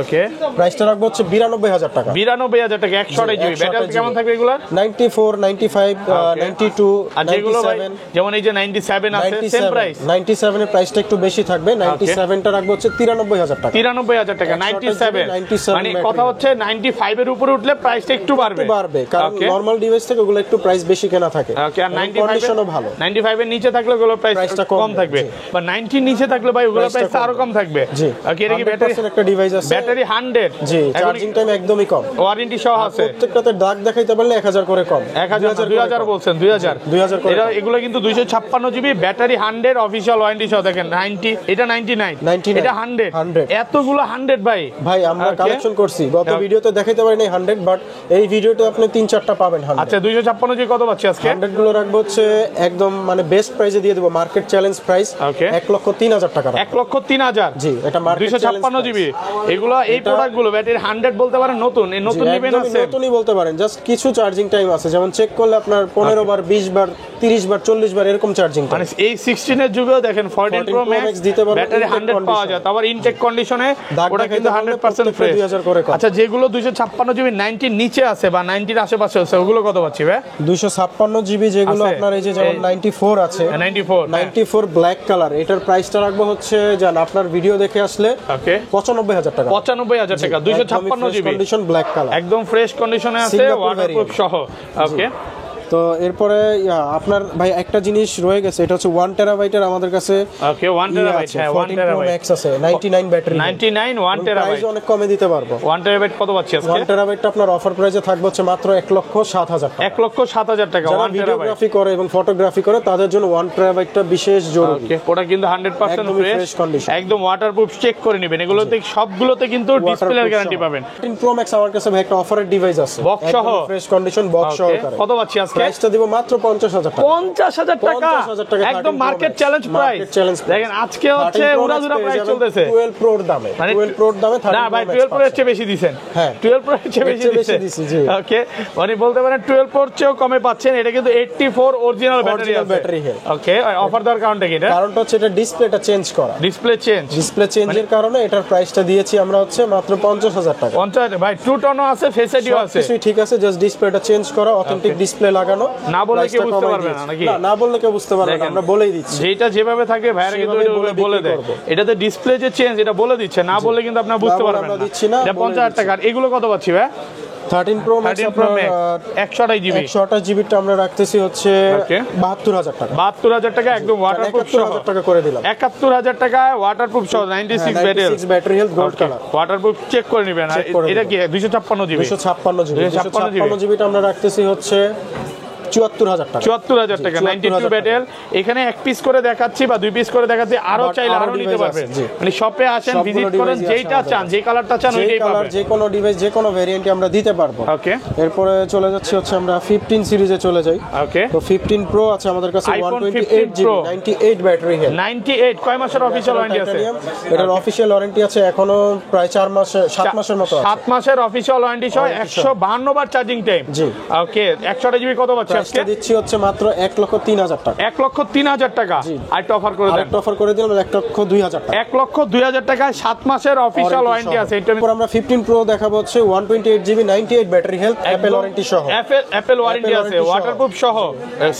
S2: ওকে
S1: প্রাইসটা রাখবো হচ্ছে 92000 টাকা।
S2: 92000 টাকা 128 জিবি। ব্যাটারি কেমন থাকবে এগুলা?
S1: 94, 95, 92,
S2: আর যেগুলো ভাই
S1: 97,
S2: যেমন এই যে 97 আছে, সেম প্রাইস।
S1: 97 এর প্রাইসটা একটু বেশি থাকবে, 97 টা রাখবো হচ্ছে 93000 টাকা।
S2: 93000 টাকা 97, মানে কথা হচ্ছে 95 এর উপরে উঠলে প্রাইসটা একটু বাড়বে,
S1: কারণ নরমাল ডিভাইস থেকে ওগুলো একটু প্রাইস বেশি কেনা থাকে।
S2: ওকে, আর 95
S1: কন্ডিশনও ভালো,
S2: 95 এর নিচে থাকলে ওগুলো প্রাইসটা কম থাকবে, বা 90 নিচে থাকলে ভাই ওগুলো প্রাইসটা আরো কম থাকবে।
S1: জি,
S2: ওকে, এটা কি ব্যাটারি
S1: একটা ডিভাইস আছে,
S2: ব্যাটারি 100,
S1: জি, চার্জিং টাইম একদমই কম,
S2: ওয়ারেন্টি সহ আছে।
S1: প্রত্যেকটাতে দাগ দেখাইতে পারলে 1000 করে কম,
S2: 2000 বলছেন, 2000 করে। এগুলো কিন্তু 256 জিবি ব্যাটারি 100 অফিশিয়াল ওয়ারেন্টি সহ। দেখেন 90, এটা 99, এটা 100, এতগুলো 100 ভাই
S1: আমরা কালেকশন করছি, গত ভিডিওতে দেখাইতে পারি নাই 100, বাট এই ভিডিওতে আপনি 3-4টা পাবেন 100।
S2: আচ্ছা 256 জিবি কত পাচ্ছি আজকে?
S1: 100 গুলো রাখবো হচ্ছে একদম মানে বেস্ট প্রাইসে দিয়ে দেব, মার্কেট চ্যালেঞ্জ প্রাইস 1,03,000 টাকা।
S2: 1,03,000,
S1: জি, এটা মার্কেট
S2: 256 জিবি। এগুলো এই প্রোডাক্টগুলো ব্যাটারি 100 বলতে পারেন নতুন, এই নতুন নেবেন আছে,
S1: নতুনই বলতে পারেন, জাস্ট কিছু চার্জিং টাইম আছে, যেমন চেক করলে আপনার 15 বার, 20 বার, 30 বার, 40 বার এরকম চার্জিং টাইম।
S2: মানে এই 16 এর যুগেও দেখেন 14 প্রো ম্যাক্স
S1: দিতে পারেন,
S2: ব্যাটারি 100 পাওয়া যায়, তারপর ইনটেক কন্ডিশনে, ওটা কিন্তু 100% ফ্রেশ।
S1: 2000 করে কম।
S2: আচ্ছা যেগুলো 256 জিবি 90 নিচে আছে বা 90 এর আশেপাশে আছে, ওগুলো কত পাচ্ছি ভাই?
S1: 256 জিবি যেগুলো আপনার এই যে যেমন 94 আছে, 94 ব্ল্যাক কালার, এটার প্রাইসটা রাখবো হচ্ছে জান আপনার ভিডিও দেখে আসলে 95000 টাকা।
S2: 95000 টাকা 256 জিবি
S1: কন্ডিশন ব্ল্যাক কালার,
S2: একদম ফ্রেশ কন্ডিশনে আছে, ওয়াটারপ্রুফ সহ। ওকে,
S1: তো এরপরে আপনার ভাই একটা জিনিস রয়ে গেছে, এটা হচ্ছে 1 টেরাবাইটের আমাদের কাছে।
S2: ওকে, 1 টেরাবাইট, হ্যাঁ 1 টেরাবাইট
S1: ম্যাক্স আছে, 99 ব্যাটারি,
S2: 99 1 টেরাবাইট,
S1: প্রাইস অনেক কমে দিতে পারবো।
S2: 1 টেরাবাইট কত পাচ্ছি আজকে?
S1: 1 টেরাবাইটটা আপনার অফার প্রাইসে থাকবে হচ্ছে মাত্র 1,07,000 টাকা।
S2: 1,07,000 টাকা 1 টেরাবাইট।
S1: ভিডিওগ্রাফি করে এবং ফটোগ্রাফি করে তাদের জন্য 1 টেরাবাইটটা বিশেষ জরুরি।
S2: ওকে, ওটা কিন্তু 100% ফ্রেশ
S1: কন্ডিশন,
S2: একদম ওয়াটারপ্রুফ, চেক করে নেবেন। এগুলোতে সবগুলোতে কিন্তু ডিসপ্লের গ্যারান্টি পাবেন।
S1: 14 প্রো ম্যাক্স আমার কাছে ভাই একটা অফারের ডিভাইস আছে,
S2: বক্স সহ,
S1: ফ্রেশ কন্ডিশন বক্স সহকারে।
S2: কত পাচ্ছি আজকে?
S1: প্রাইসটা দিব মাত্র 50000 টাকা।
S2: 50000 টাকা, একদম মার্কেট চ্যালেঞ্জ প্রাইস। দেখেন আজকে হচ্ছে উড়াধুরা প্রাইস চলতেছে
S1: 12 প্রোর দামে, 12 প্রোর দামে।
S2: না ভাই 12 প্রো এর চেয়ে বেশি দিবেন, হ্যাঁ 12 প্রো এর চেয়ে বেশি দিছি। ওকে, মানে বলতে পারেন 12 প্রোর চেয়েও কমে পাচ্ছেন। এটা কিন্তু 84 অরিজিনাল ব্যাটারি আছে। ওকে, অফার দেওয়ার কারণটা কি?
S1: কারণটা হচ্ছে এটা ডিসপ্লেটা চেঞ্জ করা, ডিসপ্লে চেঞ্জের কারণে এটার প্রাইসটা দিয়েছি আমরা হচ্ছে মাত্র 50000 টাকা।
S2: 50 ভাই, টু টোনও আছে, ফেস আইডিও আছে,
S1: কিছুই ঠিক আছে, জাস্ট ডিসপ্লেটা চেঞ্জ করা, অথেন্টিক ডিসপ্লে লাগানো।
S2: না বলে কি বুঝতে পারবে না নাকি?
S1: না বললে কেউ বুঝতে পারবে না, আমরা বলেই দিচ্ছি।
S2: যেটা যেভাবে থাকে ভাইরা কিন্তু বলে দেয়, এটাতে ডিসপ্লে যে চেঞ্জ এটা বলে দিচ্ছে, না বললে কিন্তু আপনারা বুঝতে পারবেন না। এটা 50000 টাকা। এগুলো কত পাচ্ছি ভাই?
S1: 13 Pro Max
S2: 128 জিবি
S1: 128 জিবি টা আমরা রাখতেছি হচ্ছে 72000 টাকা।
S2: 72000 টাকা একদম ওয়াটারপ্রুফ সহ
S1: 71000 টাকা করে দিলাম।
S2: 71000 টাকায় ওয়াটারপ্রুফ সহ 96
S1: battery health gold colour.
S2: Waterproof check করে নেবেন। এটা কি 256 জিবি?
S1: 256 জিবি টা আমরা রাখতেছি হচ্ছে 74000 টাকা।
S2: 74000 টাকা 92 ব্যাটেল। এখানে এক পিস করে দেখাচ্ছি বা দুই পিস করে দেখাচ্ছি, আরো চাইলে আরো নিতে পারবেন। মানে শপে আসেন, ভিজিট করেন, যেইটা চান, যে কালারটা চান ওইটাই পাবেন।
S1: যে কোনো ডিভাইস যে কোনো ভেরিয়েন্টে আমরা দিতে পারবো।
S2: ওকে,
S1: এরপরে চলে যাচ্ছি হচ্ছে আমরা 15 সিরিজে চলে যাই।
S2: ওকে,
S1: তো 15 Pro আছে আমাদের কাছে 128 জিবি 98 ব্যাটারি হেলথ।
S2: 98 কয় মাসের অফিশিয়াল ওয়ারেন্টি আছে?
S1: এটার অফিশিয়াল ওয়ারেন্টি আছে এখনো প্রায় 4 মাস 7 মাসের মতো আছে।
S2: 7 মাসের অফিশিয়াল ওয়ারেন্টি সহ 152 বার চার্জিং টাইম।
S1: জি,
S2: ওকে। 128 জিবি কত পাচ্ছি আজকে?
S1: দিচ্ছি হচ্ছে মাত্র 1,03,000 টাকা।
S2: 1,03,000 টাকা। আরেকটা অফার করে দেন।
S1: আরেকটা অফার করে দিলাম 1,02,000 টাকা।
S2: 1,02,000 টাকায় 7 মাসের অফিশিয়াল ওয়ারেন্টি আছে।
S1: এরপর আমরা 15 Pro দেখাবো হচ্ছে 128 GB 98 battery health Apple warranty সহ।
S2: অ্যাপল ওয়ারেন্টি আছে, ওয়াটারপ্রুফ সহ,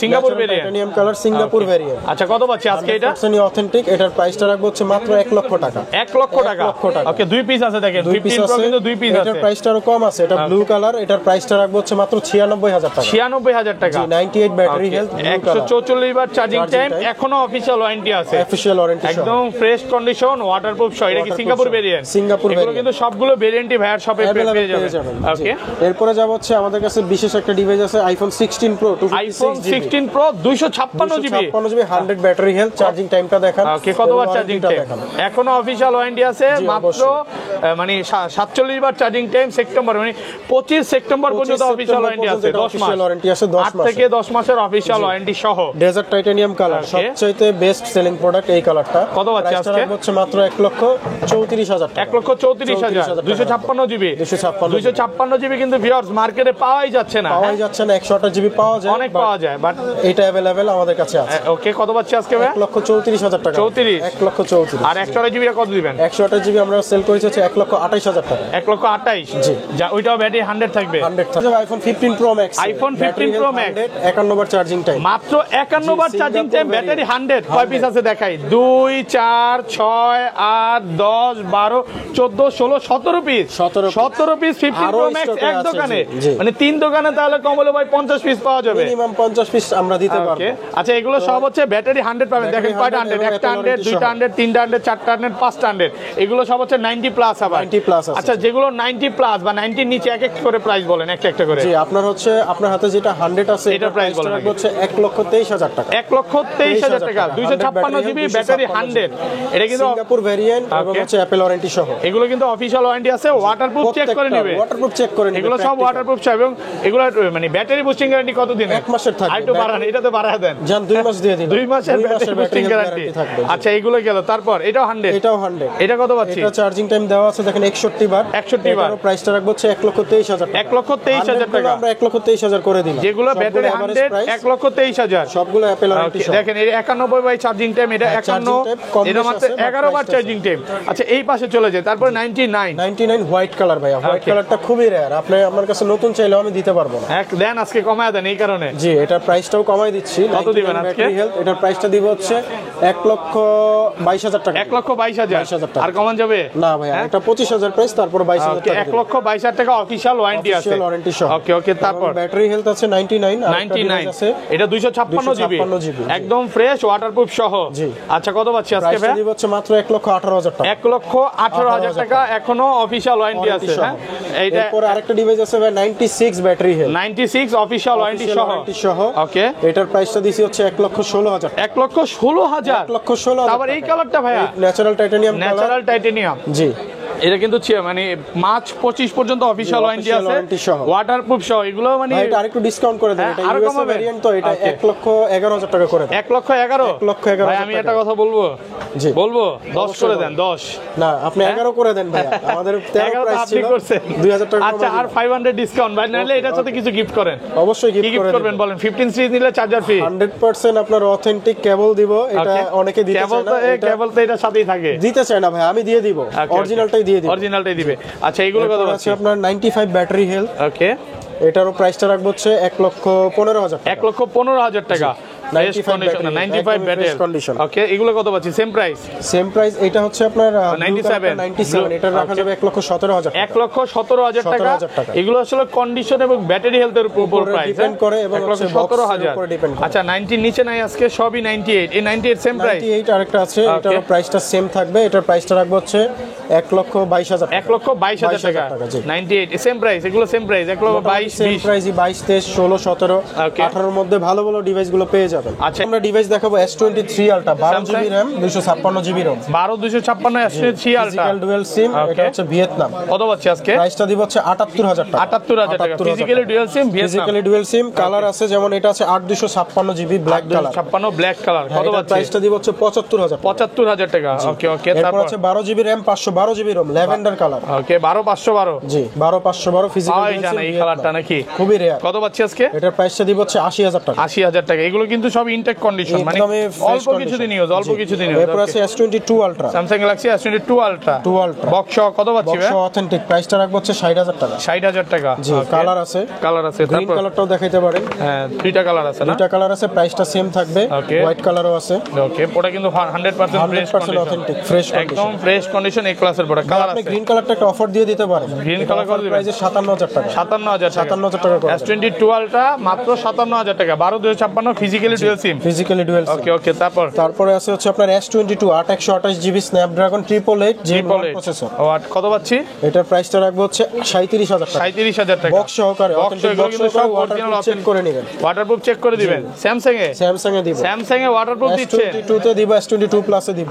S2: Singapore variant,
S1: titanium colour Singapore variant.
S2: আচ্ছা, কত পাচ্ছি আজকে এটা?
S1: 100% অথেন্টিক। এটার প্রাইসটা রাখবো হচ্ছে মাত্র 1 লক্ষ টাকা।
S2: 1 লক্ষ টাকা। ওকে, দুই পিস আছে দেখেন।
S1: 15 Pro
S2: কিন্তু দুই পিস আছে।
S1: এটার প্রাইসটা আরো কম আছে, এটা ব্লু কালার। এটার প্রাইসটা রাখবো হচ্ছে মাত্র 96000 টাকা।
S2: 96000 টাকা।
S1: 98 ব্যাটারি হেলথ,
S2: 144 বার চার্জিং টাইম, এখনো অফিশিয়াল ওয়ারেন্টি আছে।
S1: অফিশিয়াল ওয়ারেন্টি
S2: একদম ফ্রেশ কন্ডিশন, ওয়াটারপ্রুফ সহ। এটা কি সিঙ্গাপুর ভেরিয়েন্ট?
S1: সিঙ্গাপুর
S2: এগুলো কিন্তু সবগুলো ভেরিয়েন্টই ভাইয়ার শপে পেয়ে যাবেন। ওকে,
S1: এরপরে যাব হচ্ছে আমাদের কাছে বিশেষ একটা ডিভাইস আছে iPhone 16 Pro
S2: iPhone 16 Pro 256 GB
S1: 100 battery health. Charging টাইমটা দেখান।
S2: ওকে, কতবার চার্জিং টাইম? এখনো অফিশিয়াল ওয়ারেন্টি আছে মাত্র মানে 47 বার চার্জিং টাইম। সেপ্টেম্বর মানে 25 সেপ্টেম্বর পর্যন্ত অফিশিয়াল ওয়ারেন্টি আছে। 10 মাস
S1: ওয়ারেন্টি আছে, 10 মাস
S2: থেকে 10 মাসের অফিশিয়াল ওয়ারেন্টি সহ।
S1: ডেজার্ট টাইটানিয়াম কালার সবচেয়ে বেস্ট সেলিং প্রোডাক্ট এই কালারটা।
S2: কত পাচ্ছি আজকে?
S1: হচ্ছে মাত্র 1,34,000 টাকা।
S2: 1,34,000 256 জিবি 256 জিবি কিন্তু ভিউয়ার্স মার্কেটে পাওয়াই যাচ্ছে না।
S1: 128 জিবি পাওয়া যায়,
S2: অনেক পাওয়া যায়, বাট
S1: এটা अवेलेबल আমাদের কাছে আছে।
S2: ওকে, কত পাচ্ছি আজকে ভাই?
S1: 1,34,000 টাকা।
S2: 1,34,000। আর 128 জিবি কত দিবেন?
S1: 128 জিবি আমরা সেল করেছি হচ্ছে 1,28,000 টাকা।
S2: 1,28,000।
S1: জি,
S2: যা ওইটাও ব্যাটারি 100 থাকবে।
S1: 100 থাকবে। iPhone 15 Pro Max,
S2: iPhone 15 Pro Max
S1: 51 বার চার্জিং টাইম।
S2: মাত্র 51 বার চার্জিং টাইম, ব্যাটারি 100। কয় পিস আছে দেখাই? 2 4 6 8 10 12 14 16 17 পিস। 17 পিস 15 Pro Max এক দোকানে, মানে 3 দোকানে তাহলে কম হলে ভাই 50 পিস পাওয়া যাবে।
S1: মিনিমাম 50 পিস আমরা দিতে পারবো।
S2: আচ্ছা, এগুলো সব হচ্ছে ব্যাটারি 100 পাবেন। দেখেন কয়টা 100? একটা 100, দুইটা 100, তিনটা 100, চারটা 100, পাঁচটা 100। এগুলো সব হচ্ছে 90 প্লাস। আবার
S1: 90 প্লাস আছে।
S2: আচ্ছা, যেগুলো 90 প্লাস বা 90 এর নিচে এক এক করে প্রাইস বলেন, একটা একটা করে।
S1: জি, আপনার হচ্ছে আপনার হাতে যেটা 100 আছে
S2: এটার প্রাইস বলেন
S1: হচ্ছে 1,23,000 টাকা।
S2: 1,23,000 টাকা 256 জিবি ব্যাটারি 100। এটা কিন্তু
S1: সিঙ্গাপুর ভেরিয়েন্ট এবং হচ্ছে অ্যাপল ওয়ারেন্টি সহ।
S2: এগুলো কিন্তু অফিশিয়াল ওয়ারেন্টি আছে। ওয়াটারপ্রুফ চেক করে নেবে।
S1: ওয়াটারপ্রুফ চেক করে নেবে।
S2: এগুলো সব ওয়াটারপ্রুফ চাই এবং এগুলো মানে ব্যাটারি বুস্টিং গ্যারান্টি কত দিন?
S1: 1 মাসের থাকবে।
S2: আরেকটু বাড়ান, এটা তো বাড়ায় দেন।
S1: জান 2 মাস দিয়ে দিন।
S2: 2 মাসের ব্যাটারি বুস্টিং গ্যারান্টি থাকবে। আচ্ছা, এগুলো গেল। তারপর এটাও 100।
S1: এটাও 100।
S2: এটা কত পাচ্ছি?
S1: এটা চার্জিং টাইম দেওয়া আছে দেখেন 61 বার।
S2: 61 বার।
S1: এটার প্রাইসটা রাখবো হচ্ছে 1,23,000 টাকা।
S2: 1,23,000 টাকা।
S1: আমরা 1,23,000 করে দিলাম।
S2: যেগুলো ব্যাটারি 100 1,23,000
S1: সবগুলো অ্যাপল ওয়ারেন্টি সহ।
S2: দেখেন এই 91 বাই চার্জিং টাইম, এটা 51, এটা মাত্র 11 বার চার্জিং টাইম। আচ্ছা, এই পাশে চলে যায়। তারপর
S1: 99 হোয়াইট কালার ভাইয়া। হোয়াইট কালারটা খুবই রেয়ার। আপনি আমার কাছে নতুন চাইলেও আমি দিতে পারবো না।
S2: এক দেন, আজকে কমায় দেন এই কারণে।
S1: জি, এটার প্রাইসটাও কমাই দিচ্ছি।
S2: কত দিবেন আজকে?
S1: এটার প্রাইসটা দিব হচ্ছে 1,22,000 টাকা।
S2: 1,22,000 আর কমান যাবে
S1: না ভাইয়া, এটা 25,000 প্রাইস, তারপর 22,000 টাকা।
S2: 1,22,000 টাকা অফিশিয়াল ওয়ারেন্টি আছে।
S1: ওয়ারেন্টি সহ।
S2: ওকে ওকে, তারপর
S1: ব্যাটারি হেলথ আছে 99
S2: আছে। এটা 256 জিবি একদম ফ্রেশ ওয়াটারপ্রুফ সহ।
S1: জি।
S2: আচ্ছা, কত পাচ্ছি আজকে ভাই?
S1: দিব হচ্ছে মাত্র 1,18,000 টাকা।
S2: 1,18,000 টাকা এখনো অফিশিয়াল ওয়ারেন্টি আছে। হ্যাঁ, এইটা
S1: এরপর আরেকটা ডিভাইস আছে ভাই 96 ব্যাটারি হেলথ।
S2: 96 অফিশিয়াল ওয়ারেন্টি সহ। ওকে,
S1: এটার প্রাইসটা দিছি হচ্ছে 1,16,000 টাকা।
S2: 1,16,000।
S1: 1,16,000।
S2: আবার এই কালারটা ভাইয়া
S1: natural titanium colour.
S2: Natural titanium.
S1: জি,
S2: এটা কিন্তু মানে মার্চ 25 পর্যন্ত অফিশিয়াল ওয়ারেন্টি আছে, ওয়াটারপ্রুফ সহ। এগুলো মানে
S1: এটা আরেকটু ডিসকাউন্ট করে দেন। এটা
S2: আরো
S1: ইউএস
S2: কমাবে
S1: ভেরিয়েন্ট, তো এটা 1,11,000 টাকা করে দেন।
S2: 1,11,000 ভাই, আমি একটা কথা বলবো।
S1: জি,
S2: বলবো 10 করে দেন। 10
S1: না, আপনি 11 করে দেন ভাই। আমাদের 13 প্রাইস ছিল, 2000 টাকা।
S2: আচ্ছা, আর 500 ডিসকাউন্ট ভাই, নাইলে এটার সাথে কিছু গিফট করেন।
S1: অবশ্যই
S2: গিফট করবেন বলেন। 15 সিরিজ নিলে চার্জার ফ্রি।
S1: 100% আপনার অথেন্টিক কেবল দিব। এটা অনেকে দিতে চায় না।
S2: কেবল তো এটার সাথেই থাকে।
S1: দিতে চায় না ভাই, আমি দিয়ে দিব। অরিজিনালটাই দিয়ে দিব।
S2: অরিজিনালটাই দিবে। আচ্ছা, এগুলো কত আছে?
S1: আপনার 95 ব্যাটারি হেলথ।
S2: ওকে,
S1: এটারও প্রাইসটা রাখবো হচ্ছে 1,15,000 টাকা।
S2: 1,15,000 টাকা। Fresh condition 95 battery
S1: condition.
S2: Okay এগুলো কত পাচ্ছি সেম প্রাইস?
S1: সেম প্রাইস, এটা হচ্ছে আপনার
S2: 97
S1: এটা রাখা যাবে 1,17,000 টাকা।
S2: 1,17,000 টাকা। এগুলো আসলে কন্ডিশন এবং ব্যাটারি হেলথের উপর প্রাইস
S1: ডিপেন্ড করে এবং
S2: 1,17,000
S1: উপরে ডিপেন্ড করে।
S2: আচ্ছা 90 নিচে নাই আজকে সবই 98। এই 98 সেম প্রাইস?
S1: 98 আরেকটা আছে, এটার প্রাইসটা সেম থাকবে। এটার প্রাইসটা রাখবো হচ্ছে 1,22,000 টাকা।
S2: 1,22,000 টাকা। 98 সেম প্রাইস, এগুলো সেম প্রাইস 1,22,000
S1: সেম
S2: 20
S1: প্রাইসই 22, 23, 16, 17, 18 এর মধ্যে ভালো ভালো ডিভাইসগুলো পেয়ে যাবেন।
S2: আচ্ছা
S1: আমরা ডিভাইস দেখাবো S23 Ultra 12GB RAM 256GB ROM
S2: 12,256 S23 Ultra
S1: physical dual SIM. এটা হচ্ছে ভিয়েতনাম।
S2: কত পাচ্ছি আজকে?
S1: প্রাইসটা দিব হচ্ছে 78,000 টাকা।
S2: 78,000 টাকা physically dual SIM Vietnam.
S1: Physically dual SIM colour আছে, যেমন এটা আছে 8256GB black colour.
S2: 56 black colour কত পাচ্ছি?
S1: প্রাইসটা দিব হচ্ছে 75,000 টাকা।
S2: 75,000 টাকা। ওকে ওকে
S1: এরপর
S2: তারপর
S1: আছে 12GB RAM 512GB ROM lavender colour.
S2: Okay 12,512
S1: জি 12,512 ফিজিক্যাল
S2: পাওয়াই জানা এই কালারটা নাকি?
S1: খুবই রেয়ার।
S2: কত পাচ্ছি আজকে?
S1: এটার প্রাইসটা দিব হচ্ছে 80,000 টাকা।
S2: 80,000 টাকা। এগুলো কিন্তু সব ইনটেক কন্ডিশন, মানে অল্প কিছুদিন ইউজ, অল্প কিছুদিন ইউজ।
S1: এরপর আছে S22 Ultra
S2: Samsung Galaxy S22 Ultra
S1: 2 Ultra
S2: box কত পাচ্ছি ভাই?
S1: বক্স অথেন্টিক প্রাইসটা রাখবো হচ্ছে 60,000 টাকা।
S2: 60,000 টাকা।
S1: জি কালার আছে,
S2: কালার আছে,
S1: গ্রিন
S2: তারপর
S1: কালারটাও দেখাইতে পারেন।
S2: হ্যাঁ দুইটা কালার আছে না?
S1: দুইটা কালার আছে, প্রাইসটা সেম থাকবে।
S2: Okay.
S1: হোয়াইট কালারও আছে।
S2: ওকে ওটা কিন্তু 100% ফ্রেশ
S1: 100%
S2: কন্ডিশন,
S1: অথেন্টিক ফ্রেশ
S2: একদম ফ্রেশ কন্ডিশন এই ক্লাসের প্রোডাক্ট। কালার
S1: আপনি
S2: আছে,
S1: গ্রিন কালারটা একটা অফার দিয়ে দিতে পারেন।
S2: গ্রিন কালার কত দিবেন?
S1: প্রাইসে 57,000 টাকা।
S2: 57,000 টাকা।
S1: 57,000 টাকা করে
S2: S22 Ultra মাত্র 57,000 টাকা। 12,256 ফিজিক্যালি ডুয়াল সিম।
S1: ফিজিক্যালি ডুয়াল সিম।
S2: ওকে ওকে
S1: তারপরে আছে হচ্ছে আপনার S22 8/128GB Snapdragon 888 Gen 1 processor.
S2: ও কত পাচ্ছি?
S1: এটার প্রাইসটা রাখবো হচ্ছে 37,000 টাকা।
S2: 37,000 টাকা
S1: বক্স সহকারে অথেন্টিক বক্স সহকারে ওয়াটারপ্রুফ চেক করে নেবেন।
S2: ওয়াটারপ্রুফ চেক করে দিবেন। স্যামসাং
S1: স্যামসাং এ দিব।
S2: স্যামসাং এ ওয়াটারপ্রুফ দিচ্ছে।
S1: S22 তে দিব, S22 প্লাস এ দিব।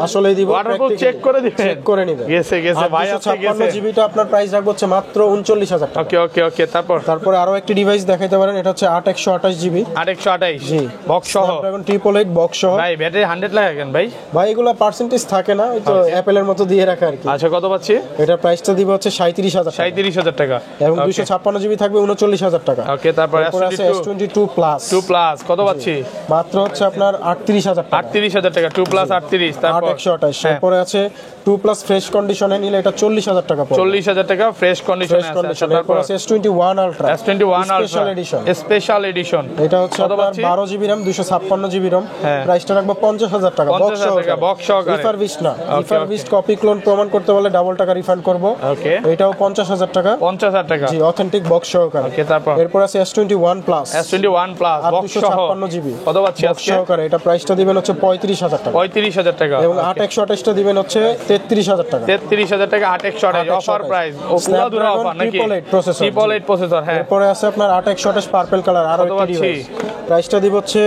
S1: আসলেই দিব।
S2: ওয়াটারপ্রুফ চেক করে দিবেন।
S1: চেক করে নেবেন।
S2: গেছে ভাই আছে গেছে।
S1: 256GB টা আপনার প্রাইস রাখবো হচ্ছে মাত্র 39,000 টাকা।
S2: ওকে ওকে ওকে তারপরে
S1: আরো একটি ডিভাইস দেখাইতে পারেন, এটা হচ্ছে 8/128GB
S2: 8/128
S1: জি
S2: বক্স সহ।
S1: স্ন্যাপড্রাগন 888 বক্স সহ।
S2: ভাই ব্যাটারি 100 লাগে কেন ভাই?
S1: ভাই এগুলা পার্সেন্টেজ থাকে না, ওই তো অ্যাপলের মতো দিয়ে রাখা আর কি।
S2: আচ্ছা কত পাচ্ছি?
S1: এটার প্রাইসটা দিব হচ্ছে 37,000 টাকা।
S2: 37,000 টাকা
S1: এবং 256GB থাকবে 39,000 টাকা।
S2: ওকে তারপর
S1: S22 প্লাস
S2: 2 প্লাস কত পাচ্ছি?
S1: মাত্র হচ্ছে আপনার 38,000 টাকা।
S2: 38,000 টাকা 2 প্লাস 38 তারপর
S1: 8/128। এরপরে আছে 2 প্লাস ফ্রেশ কন্ডিশনে নিলে এটা 40,000 টাকা পড়বে।
S2: 40,000 টাকা ফ্রেশ কন্ডিশনে আছে। আচ্ছা
S1: তারপর আছে S21 Ultra
S2: S21
S1: special
S2: Ultra
S1: edition.
S2: Special edition
S1: এটা হচ্ছে আপনার 12GB RAM 256GB ROM প্রাইসটা রাখবো 50,000 টাকা।
S2: 50,000 টাকা বক্স সহকারে।
S1: রিফারবিশ না, রিফারবিশ কপি ক্লোন প্রমাণ করতে বলে ডাবল টাকা রিফান্ড করব।
S2: ওকে
S1: এটাও 50,000 টাকা।
S2: 50,000 টাকা
S1: জি অথেন্টিক বক্স সহকারে।
S2: ওকে তারপর
S1: এরপর আছে S21 plus
S2: S21 plus box সহ
S1: 256GB
S2: কত পাচ্ছি
S1: বক্স
S2: আজকে?
S1: সহকারে এটা প্রাইসটা দিবেন হচ্ছে 35,000 টাকা।
S2: 35,000 টাকা
S1: এবং 8/128 টা দিবেন হচ্ছে 33,000 টাকা।
S2: 33,000 টাকা 8/128 অফার প্রাইস। ও পুরো দূর অফার নাকি?
S1: 888 প্রসেসর।
S2: 888 প্রসেসর হ্যাঁ।
S1: এরপরে আছে আপনার 8/128 পার্পল কালার আরো
S2: কত
S1: একটি
S2: পাচ্ছি?
S1: ডিভাইস। প্রাইসটা দিব হচ্ছে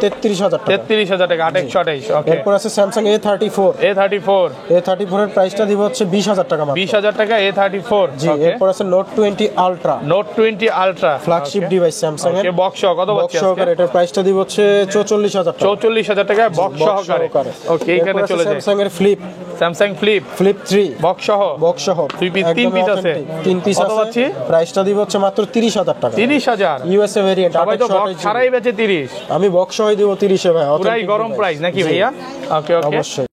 S1: 33,000 টাকা।
S2: 33,000 টাকা 8/128 ওকে।
S1: এরপর আছে Samsung A34 A34 এর প্রাইসটা দিব হচ্ছে 20,000 টাকা মাত্র।
S2: 20,000 টাকা A34
S1: জি এরপর আছে Note 20 Ultra
S2: Note 20 Ultra
S1: flagship device Samsung এর।
S2: ওকে বক্স সহ কত
S1: বক্স
S2: পাচ্ছি আজকে?
S1: সহকারে এটার প্রাইসটা দিব হচ্ছে 44,000 টাকা।
S2: 44,000 টাকা বক্স সহকারে ওকে এখানে চলে যায়।
S1: Samsung এর Flip
S2: Samsung Flip
S1: 3
S2: বক্স সহ
S1: বক্স সহ
S2: তিন পিস আছে।
S1: 3 পিস
S2: কত
S1: আছে।
S2: পাচ্ছি?
S1: প্রাইসটা দিব হচ্ছে মাত্র 30,000 টাকা।
S2: 30,000
S1: ইউএসএ ভেরিয়েন্ট
S2: সবাই তো বক্স ছাড়াই বেচে 30।
S1: আমি বক্স সহই দিব 30 এ ভাই।
S2: পুরাই গরম প্রাইস নাকি ভাইয়া? ওকে ওকে
S1: অবশ্যই।